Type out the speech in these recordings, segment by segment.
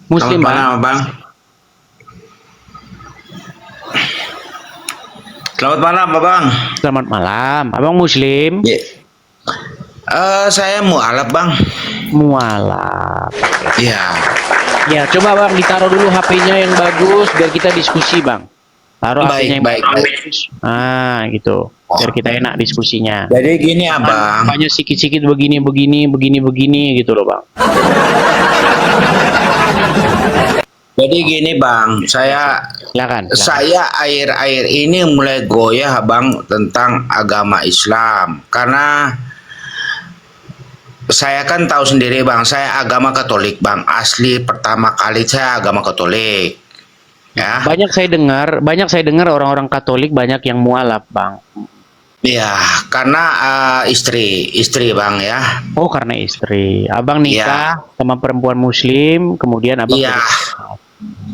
Muslim, Selamat Bang. malam, Bang. Selamat malam, Bang. Selamat malam. Abang Muslim? Ya. Saya mualaf, Bang. Mualaf. Iya. Ya, coba Bang ditaruh dulu HP-nya yang bagus biar kita diskusi, Bang. Taruh HP-nya yang Baik. bagus. Gitu. Biar kita enak diskusinya. Jadi gini, Abang. Banyak sikit-sikit begini gitu loh, Bang. Jadi gini, Bang. Silakan. Saya akhir-akhir ini mulai goyah, Bang, tentang agama Islam. Karena saya kan tahu sendiri, Bang, saya agama Katolik, Bang. Asli pertama kali saya agama Katolik. Ya. Banyak saya dengar orang-orang Katolik banyak yang mualaf, Bang. Iya, karena istri, Bang, ya. Oh, karena istri. Abang nikah sama perempuan Muslim, kemudian abang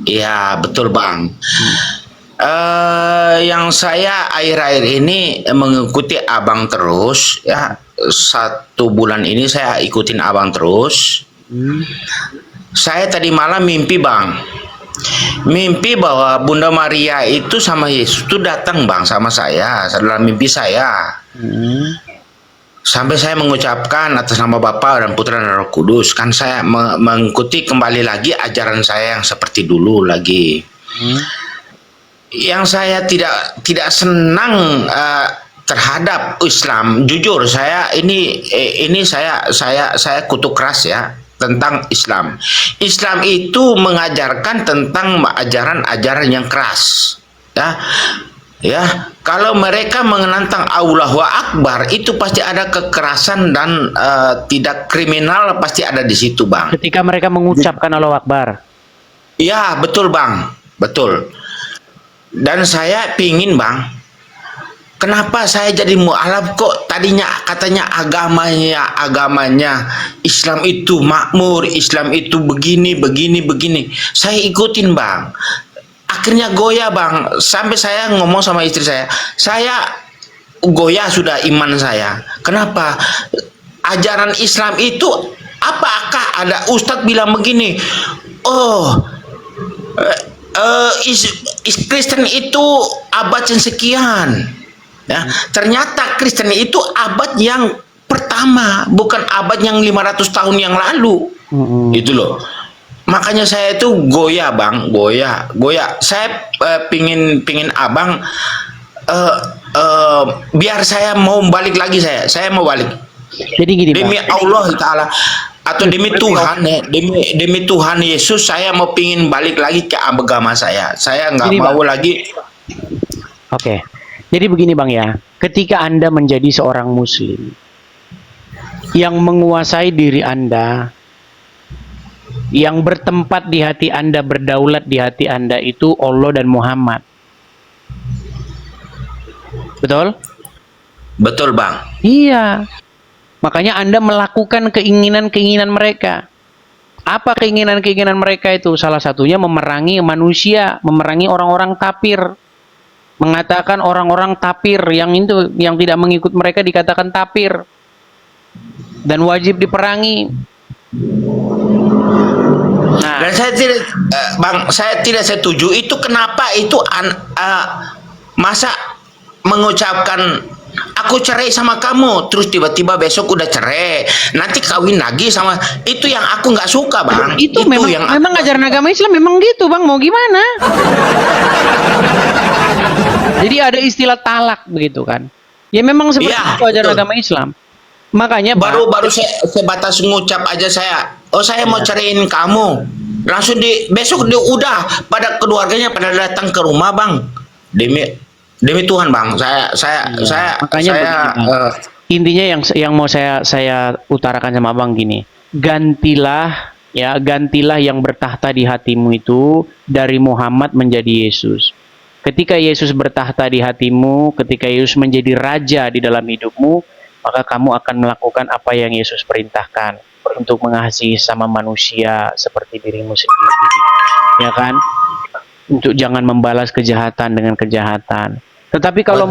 Iya, betul, Bang. Yang saya akhir-akhir ini mengikuti abang terus, ya. 1 bulan ini saya ikutin abang terus. Saya tadi malam mimpi, Bang. Mimpi bahwa Bunda Maria itu sama Yesus itu datang, Bang, sama saya dalam mimpi saya. Sampai saya mengucapkan atas nama Bapa dan Putra dan Roh Kudus. Kan saya mengikuti kembali lagi ajaran saya yang seperti dulu lagi. Yang saya tidak senang terhadap Islam. Jujur saya saya kutuk keras, ya, tentang Islam. Islam itu mengajarkan tentang ajaran-ajaran yang keras, ya. Ya, kalau mereka mengenantang Allahu Akbar itu pasti ada kekerasan dan tidak kriminal pasti ada di situ, Bang. ketika mereka mengucapkan Allahu Akbar. Ya, betul, Bang. Betul. Dan saya pingin, Bang, kenapa saya jadi mualaf kok tadinya katanya agamanya Islam itu makmur, Islam itu begini. Saya ikutin, Bang. Akhirnya goyah, Bang. Sampai saya ngomong sama istri saya goyah sudah iman saya. Kenapa? Ajaran Islam itu, apakah ada ustadz bilang begini, Kristen itu abad yang sekian, ya. Ternyata Kristen itu abad yang pertama, bukan abad yang 500 tahun yang lalu. Itu loh. Makanya saya itu goyah, Bang, goyah. Saya pingin abang biar saya mau balik lagi, saya mau balik. Jadi gini, Demi Bang. Allah Ta'ala atau demi Tuhan, demi Tuhan Yesus, saya mau pingin balik lagi ke agama saya. Saya nggak mau lagi. Oke. Jadi begini, Bang, ya. Ketika Anda menjadi seorang Muslim yang menguasai diri Anda, yang bertempat di hati Anda, berdaulat di hati Anda itu Allah dan Muhammad. Betul? Betul, Bang. Iya. Makanya Anda melakukan keinginan-keinginan mereka. Apa keinginan-keinginan mereka itu? Salah satunya memerangi manusia, memerangi orang-orang kafir. Mengatakan orang-orang kafir yang tidak mengikut mereka dikatakan kafir dan wajib diperangi. Nah, Dan saya tidak, Bang, saya tidak setuju itu. Kenapa itu masa mengucapkan aku cerai sama kamu, terus tiba-tiba besok udah cerai, nanti kawin lagi sama itu, yang aku nggak suka, Bang. itu memang ajaran agama Islam memang gitu, Bang. Mau gimana? Jadi ada istilah talak begitu kan? Ya memang seperti itu ajaran agama Islam. Makanya baru saya sebatas ngucap aja saya mau ceraiin kamu, langsung besok dia udah pada keluarganya pada datang ke rumah, Bang. Demi Tuhan, Bang. Intinya yang mau saya utarakan sama Abang gini, gantilah yang bertahta di hatimu itu dari Muhammad menjadi Yesus. Ketika Yesus bertahta di hatimu, ketika Yesus menjadi raja di dalam hidupmu, maka kamu akan melakukan apa yang Yesus perintahkan untuk mengasihi sama manusia seperti dirimu sendiri, ya kan? Untuk jangan membalas kejahatan dengan kejahatan. Tetapi kalau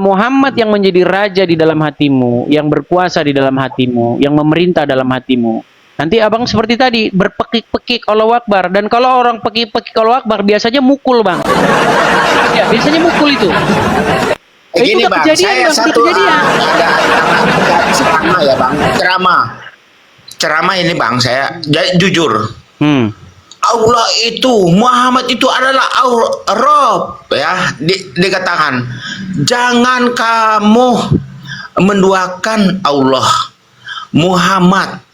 Muhammad yang menjadi raja di dalam hatimu, yang berkuasa di dalam hatimu, yang memerintah dalam hatimu, Nanti abang seperti tadi berpekik-pekik Allahu Akbar, dan kalau orang pekik-pekik Allahu Akbar biasanya mukul bang. Ya biasanya mukul itu. Itu Gini udah bang, kejadian saya bang, udah satu kejadian. ada ceramah ya bang, ceramah ini bang, saya jujur. Allah itu, Muhammad itu adalah Rob ya, dikatakan jangan kamu menduakan Allah, Muhammad.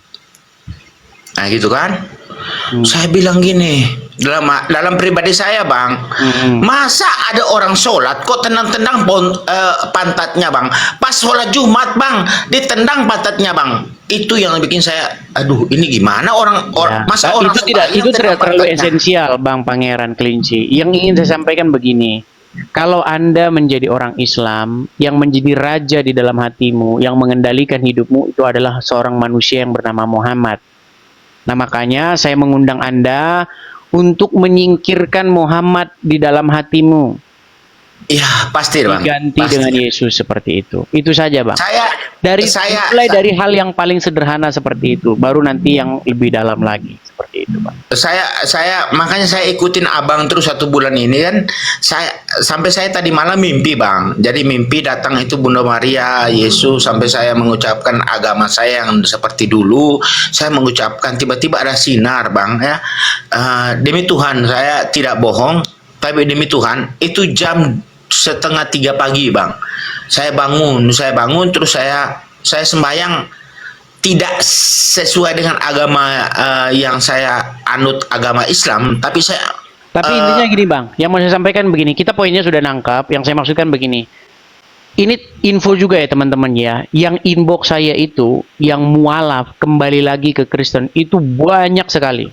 Nah gitu kan. Saya bilang gini, dalam pribadi saya bang, masa ada orang sholat kok tendang-tendang pantatnya bang, pas sholat Jumat bang ditendang pantatnya bang. Itu yang bikin saya, aduh ini gimana masa orang itu tidak terlalu esensial bang Pangeran Kelinci. Yang ingin saya sampaikan begini, kalau Anda menjadi orang Islam, yang menjadi raja di dalam hatimu, yang mengendalikan hidupmu itu adalah seorang manusia yang bernama Muhammad. Nah makanya saya mengundang Anda untuk menyingkirkan Muhammad di dalam hatimu. Ya pasti bang. Diganti pasti. dengan Yesus seperti itu. Itu saja bang. Mulai dari hal yang paling sederhana seperti itu, baru nanti yang lebih dalam lagi seperti itu bang. Makanya saya ikutin abang terus 1 bulan ini kan. Sampai saya tadi malam mimpi bang. Jadi mimpi datang itu Bunda Maria, Yesus, sampai saya mengucapkan agama saya yang seperti dulu. Saya mengucapkan, tiba-tiba ada sinar bang ya. Demi Tuhan saya tidak bohong, tapi demi Tuhan itu jam 2:30 pagi bang. Saya bangun terus saya sembahyang, tidak sesuai dengan agama yang saya anut, agama Islam, tapi intinya gini bang, yang mau saya sampaikan begini, kita poinnya sudah nangkap. Yang saya maksudkan begini, ini info juga ya teman-teman ya, yang inbox saya itu yang mualaf kembali lagi ke Kristen itu banyak sekali.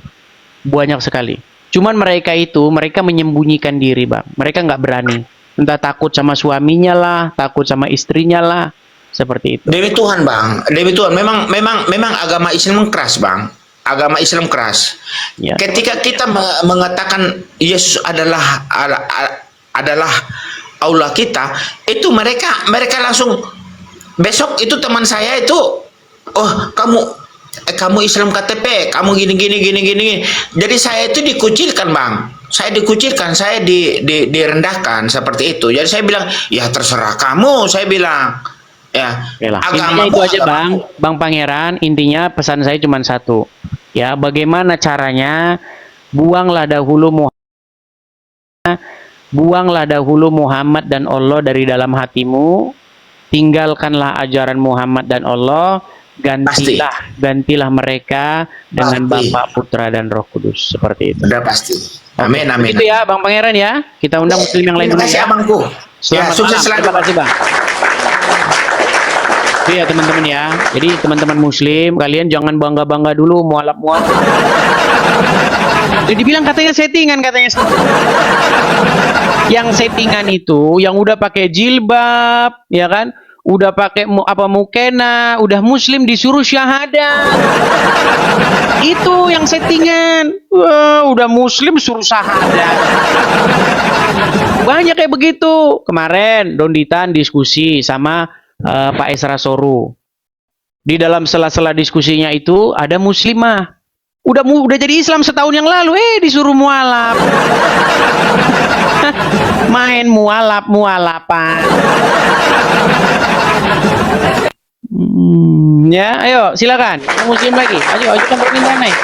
Cuman mereka menyembunyikan diri bang, mereka nggak berani, entah takut sama suaminya lah, takut sama istrinya lah, seperti itu. Demi Tuhan bang, demi Tuhan, memang agama Islam keras bang, agama Islam keras. Ya. Ketika kita mengatakan Yesus adalah Allah kita, itu mereka langsung, besok itu teman saya itu, oh kamu Islam KTP, kamu gini. Jadi saya itu dikucilkan bang, saya direndahkan seperti itu. Jadi saya bilang, ya terserah kamu, saya bilang. Ya, intinya itu aja bang Pangeran. Intinya pesan saya cuma satu, ya, bagaimana caranya buanglah dahulu Muhammad dan Allah dari dalam hatimu, tinggalkanlah ajaran Muhammad dan Allah, gantilah mereka dengan Bapa, Putra dan Roh Kudus, seperti itu. Sudah pasti. Amin. Itu ya bang Pangeran ya. Kita undang muslim yang lain dulu ya. Abangku. Selamat sukses malam. selalu. Terima kasih bang. Iya teman-teman ya. Jadi teman-teman muslim, kalian jangan bangga-bangga dulu mualaf-mualaf. Jadi dibilang katanya settingan. Yang settingan itu yang udah pakai jilbab, ya kan? Udah pakai mukena, udah muslim disuruh syahadat. Itu yang settingan. Wah, udah muslim suruh syahadat. Banyak kayak begitu. Kemarin Donditan diskusi sama Pak Esra Soru. Di dalam sela-sela diskusinya itu ada muslimah. Udah jadi Islam setahun yang lalu, disuruh mualaf. Main mualapan. Ya, ayo silakan. Muslim lagi. Ayo ajukan permintaan nih.